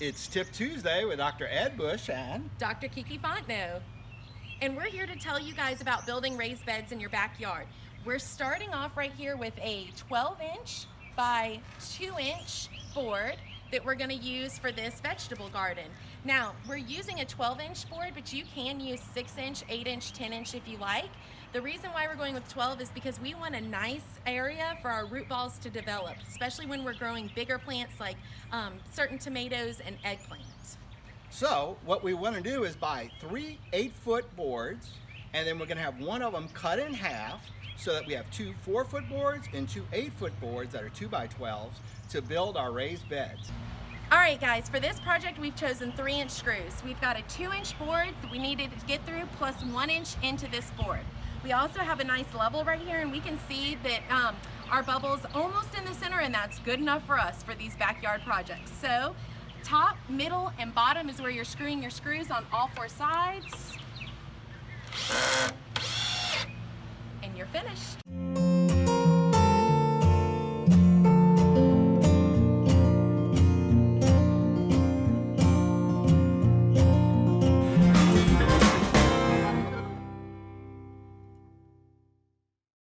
It's Tip Tuesday with Dr. Ed Bush and Dr. Kiki Fontenot. And we're here to tell you guys about building raised beds in your backyard. We're starting off right here with a 12-inch by 2-inch board that we're going to use for this vegetable garden. Now, we're using a 12-inch board, but you can use 6-inch, 8-inch, 10-inch if you like. The reason why we're going with 12 is because we want a nice area for our root balls to develop, especially when we're growing bigger plants like certain tomatoes and eggplants. so what we want to do is buy 3 8-foot boards, and then we're going to have one of them cut in half so that we have 2 4-foot boards and 2 8-foot boards that are 2 by 12s to build our raised beds. All right, guys, for this project, we've chosen 3-inch screws. We've got a 2-inch board that we needed to get through plus 1 inch into this board. We also have a nice level right here, and we can see that our bubble's almost in the center, and that's good enough for us for these backyard projects. So top, middle, and bottom is where you're screwing your screws on all 4 sides. And you're finished.